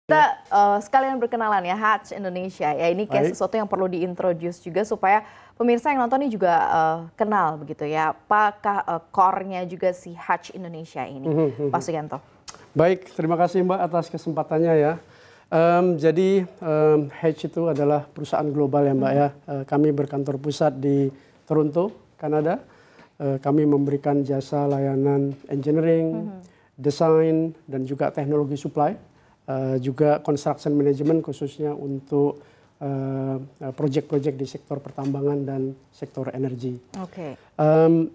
Kita sekalian berkenalan ya, Hatch Indonesia. Ya ini kayak sesuatu yang perlu diintroduce juga supaya pemirsa yang nonton ini juga kenal begitu ya. Apakah core-nya juga si Hatch Indonesia ini, Pak Sugianto? Baik, terima kasih Mbak atas kesempatannya ya. Jadi Hatch itu adalah perusahaan global ya Mbak ya. Kami berkantor pusat di Toronto, Kanada. Kami memberikan jasa layanan engineering, desain, dan juga teknologi supply. Juga construction management khususnya untuk proyek-proyek di sektor pertambangan dan sektor energi. Oke.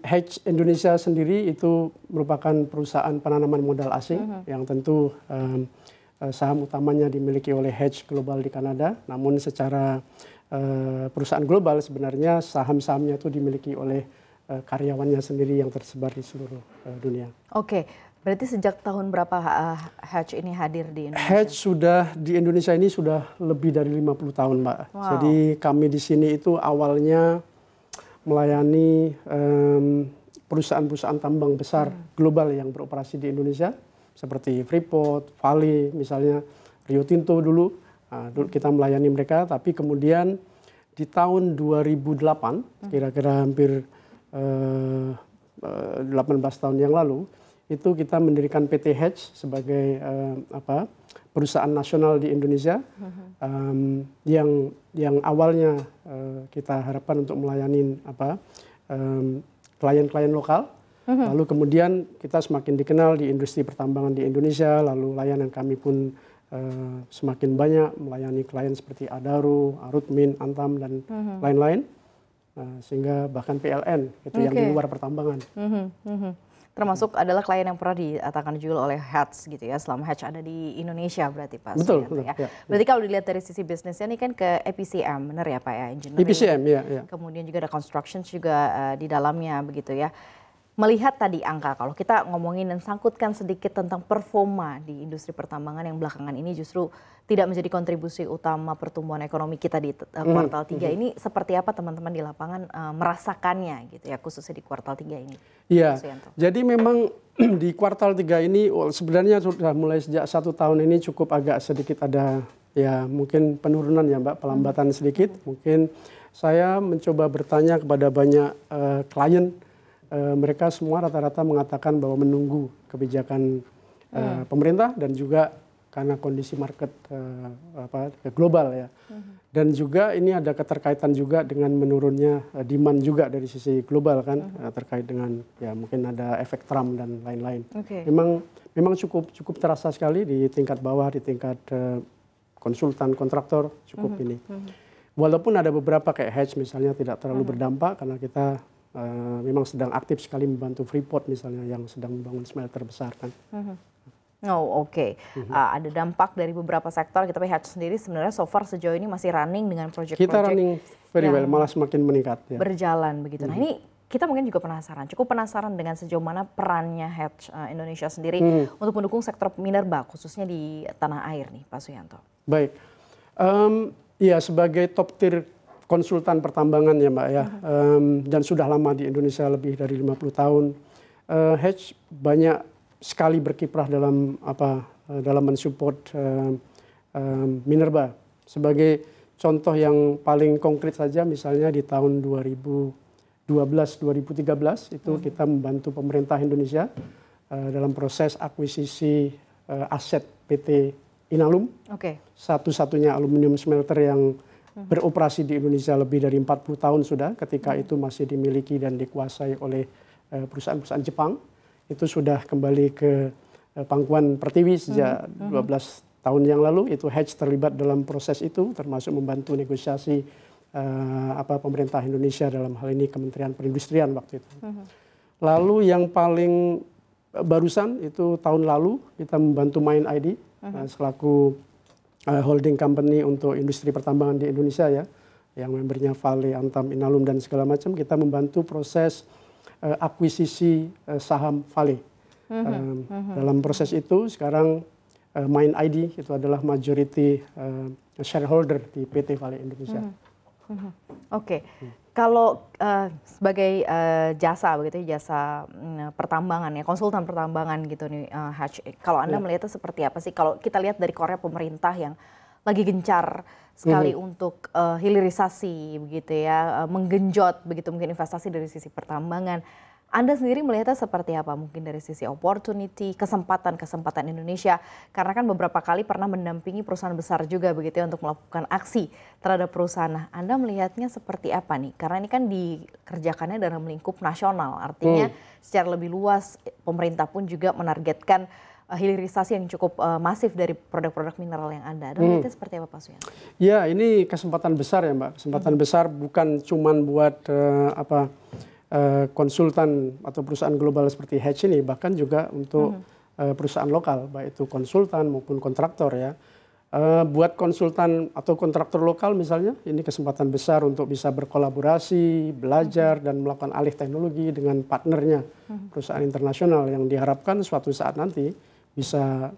Hatch Indonesia sendiri itu merupakan perusahaan penanaman modal asing yang tentu saham utamanya dimiliki oleh Hatch Global di Kanada. Namun secara perusahaan global sebenarnya saham-sahamnya itu dimiliki oleh karyawannya sendiri yang tersebar di seluruh dunia. Oke. Berarti sejak tahun berapa Hatch ini hadir di Indonesia? Hatch sudah di Indonesia ini sudah lebih dari 50 tahun, Mbak. Wow. Jadi kami di sini itu awalnya melayani perusahaan-perusahaan tambang besar global yang beroperasi di Indonesia, seperti Freeport, Vale, misalnya Rio Tinto dulu. Dulu kita melayani mereka, tapi kemudian di tahun 2008, kira-kira hampir 18 tahun yang lalu, itu kita mendirikan PT Hatch sebagai perusahaan nasional di Indonesia yang awalnya kita harapkan untuk melayani klien-klien lokal, lalu kemudian kita semakin dikenal di industri pertambangan di Indonesia, lalu layanan kami pun semakin banyak melayani klien seperti Adaro, Arutmin, Antam, dan lain-lain, sehingga bahkan PLN itu yang di luar pertambangan. Termasuk adalah klien yang pernah diatakan juga oleh Hatch gitu ya, selama Hatch ada di Indonesia berarti Pak. Betul, ya. Ya. Berarti kalau dilihat dari sisi bisnisnya ini kan ke EPCM, benar ya Pak ya? Engineering. EPCM, ya. Kemudian juga ada construction juga di dalamnya begitu ya. Melihat tadi angka, kalau kita ngomongin dan sangkutkan sedikit tentang performa di industri pertambangan yang belakangan ini justru tidak menjadi kontribusi utama pertumbuhan ekonomi kita di kuartal 3 ini, seperti apa teman-teman di lapangan merasakannya gitu ya, khususnya di kuartal 3 ini? Iya, jadi memang di kuartal 3 ini sebenarnya sudah mulai sejak 1 tahun ini cukup agak sedikit ada ya mungkin penurunan ya Mbak, pelambatan sedikit. Mungkin saya mencoba bertanya kepada banyak klien. Mereka semua rata-rata mengatakan bahwa menunggu kebijakan pemerintah dan juga karena kondisi market global ya. Dan juga ini ada keterkaitan juga dengan menurunnya demand juga dari sisi global kan, terkait dengan ya mungkin ada efek Trump dan lain-lain. Memang cukup terasa sekali di tingkat bawah, di tingkat konsultan kontraktor cukup ini. Walaupun ada beberapa kayak Hatch misalnya tidak terlalu berdampak karena kita memang sedang aktif sekali membantu Freeport misalnya yang sedang membangun smelter besar kan. Oke. Ada dampak dari beberapa sektor, tapi Hatch sendiri sebenarnya so far sejauh ini masih running dengan project-project. Kita running very well, malah semakin meningkat. Ya. Berjalan begitu. Nah ini kita mungkin juga cukup penasaran dengan sejauh mana perannya Hatch Indonesia sendiri untuk mendukung sektor minerba khususnya di tanah air nih Pak Sugianto. Baik, ya sebagai top tier konsultan pertambangan ya Mbak ya, dan sudah lama di Indonesia lebih dari 50 tahun. Hatch banyak sekali berkiprah dalam mensupport minerba. Sebagai contoh yang paling konkret saja misalnya di tahun 2012-2013 itu kita membantu pemerintah Indonesia dalam proses akuisisi aset PT Inalum. Satu-satunya aluminium smelter yang beroperasi di Indonesia lebih dari 40 tahun sudah, ketika itu masih dimiliki dan dikuasai oleh perusahaan-perusahaan Jepang. Itu sudah kembali ke pangkuan Pertiwi sejak 12 tahun yang lalu. Itu Hatch terlibat dalam proses itu, termasuk membantu negosiasi pemerintah Indonesia, dalam hal ini Kementerian Perindustrian waktu itu. Lalu yang paling barusan itu tahun lalu kita membantu Mind ID selaku holding company untuk industri pertambangan di Indonesia ya, yang membernya Vale, Antam, Inalum dan segala macam. Kita membantu proses akuisisi saham Vale. Dalam proses itu sekarang Mind ID itu adalah majority shareholder di PT Vale Indonesia. Oke. Kalau sebagai jasa begitu, jasa pertambangan ya, konsultan pertambangan gitu nih, Hatch. Kalau Anda melihatnya seperti apa sih? Kalau kita lihat dari Korea, pemerintah yang lagi gencar sekali untuk hilirisasi begitu ya, menggenjot begitu mungkin investasi dari sisi pertambangan. Anda sendiri melihatnya seperti apa? Mungkin dari sisi opportunity, kesempatan Indonesia. Karena kan beberapa kali pernah mendampingi perusahaan besar juga begitu ya untuk melakukan aksi terhadap perusahaan. Nah, Anda melihatnya seperti apa nih? Karena ini kan dikerjakannya dalam lingkup nasional. Artinya secara lebih luas pemerintah pun juga menargetkan hilirisasi yang cukup masif dari produk-produk mineral yang ada. Anda melihatnya seperti apa Pak Suyanto? Ya, ini kesempatan besar ya Mbak. Kesempatan besar bukan cuman buat konsultan atau perusahaan global seperti Hatch ini, bahkan juga untuk perusahaan lokal, baik itu konsultan maupun kontraktor ya. Buat konsultan atau kontraktor lokal misalnya, ini kesempatan besar untuk bisa berkolaborasi, belajar, dan melakukan alih teknologi dengan partnernya perusahaan internasional yang diharapkan suatu saat nanti bisa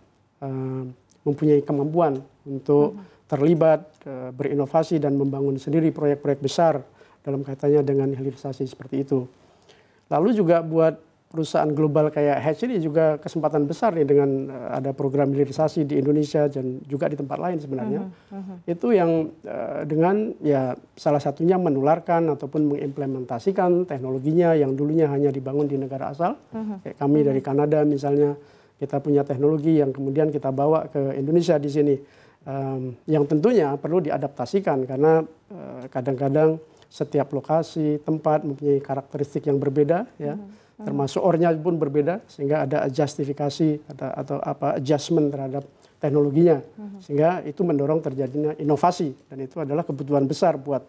mempunyai kemampuan untuk terlibat, berinovasi, dan membangun sendiri proyek-proyek besar dalam kaitannya dengan hilirisasi seperti itu. Lalu juga buat perusahaan global kayak Hatch ini juga kesempatan besar nih dengan ada program hilirisasi di Indonesia dan juga di tempat lain sebenarnya. Itu yang dengan ya salah satunya menularkan ataupun mengimplementasikan teknologinya yang dulunya hanya dibangun di negara asal. Kayak kami dari Kanada misalnya, kita punya teknologi yang kemudian kita bawa ke Indonesia di sini. Yang tentunya perlu diadaptasikan karena kadang-kadang setiap lokasi, tempat mempunyai karakteristik yang berbeda, ya, termasuk ore-nya pun berbeda, sehingga ada justifikasi atau adjustment terhadap teknologinya, sehingga itu mendorong terjadinya inovasi, dan itu adalah kebutuhan besar buat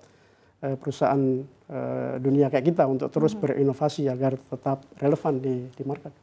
perusahaan dunia kayak kita untuk terus berinovasi agar tetap relevan di market.